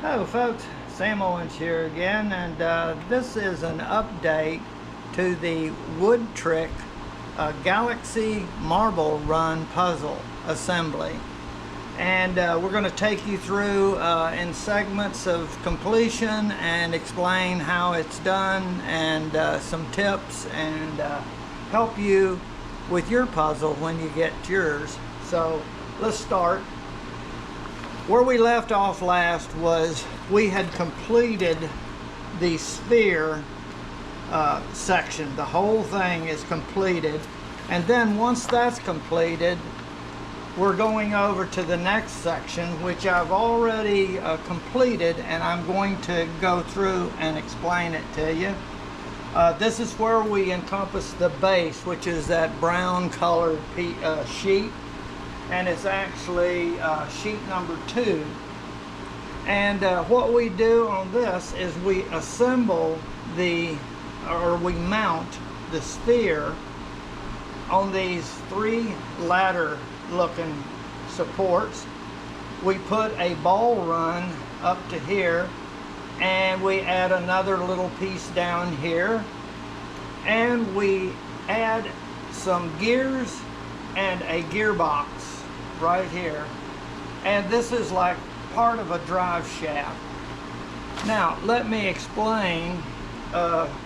Hello folks, Sam Owens here again, and this is an update to the Wood Trick Galaxy Marble Run puzzle assembly. And we're going to take you through in segments of completion and explain how it's done and some tips and help you with your puzzle when you get yours. So let's start. Where we left off last was we had completed the sphere section. The whole thing is completed, and then once that's completed, we're going over to the next section, which I've already completed, and I'm going to go through and explain it to you. This is where we encompass the base, which is that brown colored sheet, and it's actually sheet number 2. And what we do on this is we assemble we mount the sphere on these 3 ladder looking supports. We put a ball run up to here, and we add another little piece down here, and we add some gears and a gearbox right here, and this is like part of a drive shaft. Now let me explain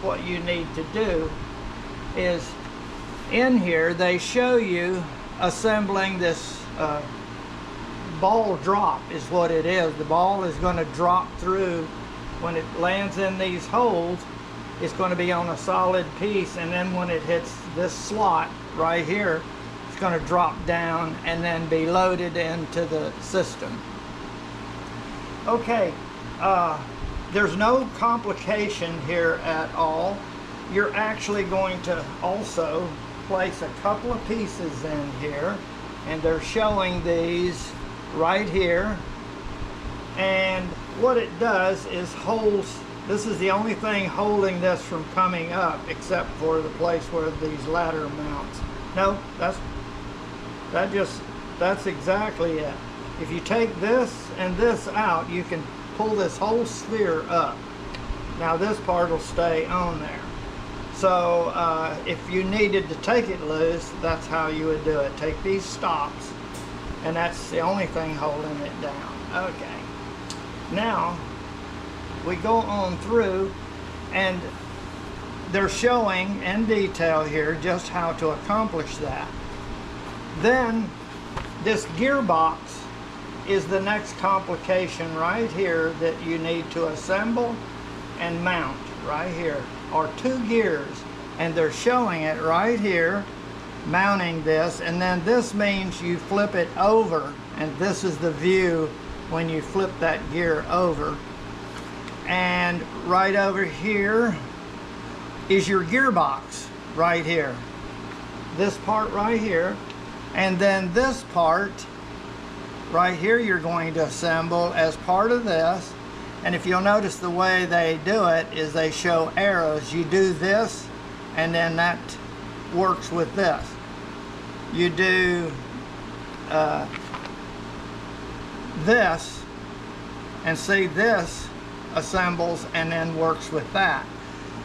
what you need to do. Is in here they show you assembling this ball drop is what it is. The ball is going to drop through. When it lands in these holes, it's going to be on a solid piece, and then when it hits this slot right here, going to drop down and then be loaded into the system. Okay, there's no complication here at all. You're actually going to also place a couple of pieces in here, and they're showing these right here. And what it does is holds, this is the only thing holding this from coming up, except for the place where these ladder mounts. No, that's exactly it. If you take this and this out, you can pull this whole sphere up. Now this part will stay on there. So if you needed to take it loose, that's how you would do it. Take these stops, and that's the only thing holding it down. Okay. Now we go on through, and they're showing in detail here just how to accomplish that. Then this gearbox is the next complication right here that you need to assemble and mount. Right here are 2 gears, and they're showing it right here, mounting this, and then this means you flip it over, and this is the view when you flip that gear over. And right over here is your gearbox right here. This part right here. And then this part right here you're going to assemble as part of this. And if you'll notice, the way they do it is they show arrows. You do this, and then that works with this. You do this, and see, this assembles and then works with that.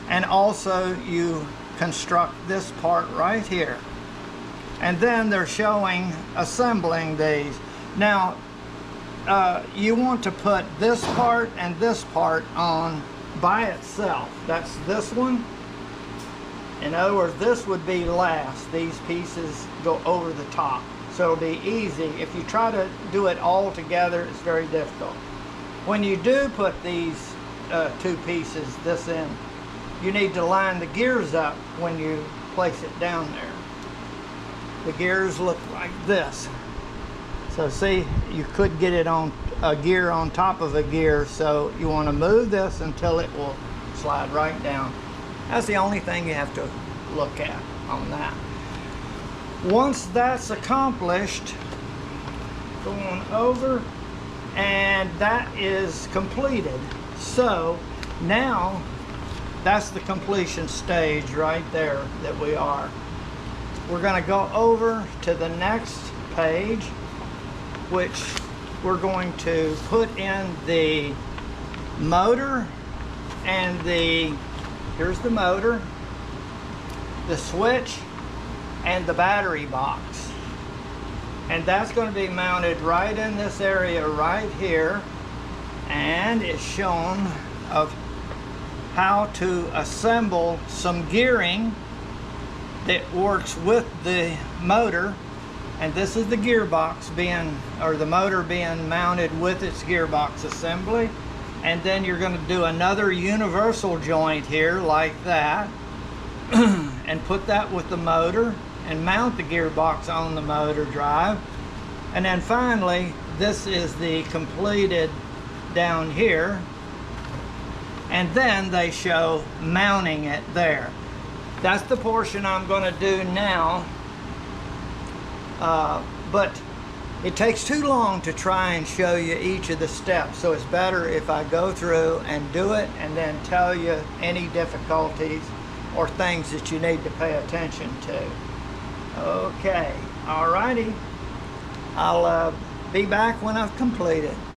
And also you construct this part right here. And then they're showing assembling these. Now, you want to put this part and this part on by itself. That's this one. In other words, this would be last. These pieces go over the top. So it'll be easy. If you try to do it all together, it's very difficult. When you do put these 2 pieces, this in, you need to line the gears up when you place it down there. The gears look like this. So see, you could get it on a gear on top of a gear, so you want to move this until it will slide right down. That's the only thing you have to look at on that. Once that's accomplished, go on over, and that is completed. So now that's the completion stage right there that we are. We're going to go over to the next page, which we're going to put in the motor and here's the motor, the switch, and the battery box. And that's going to be mounted right in this area right here, and it's shown of how to assemble some gearing that works with the motor. And this is the gearbox the motor being mounted with its gearbox assembly. And then you're going to do another universal joint here like that and put that with the motor and mount the gearbox on the motor drive. And then finally, this is the completed down here. And then they show mounting it there. That's the portion I'm going to do now. But it takes too long to try and show you each of the steps, so it's better if I go through and do it and then tell you any difficulties or things that you need to pay attention to. Okay, alrighty. I'll be back when I've completed.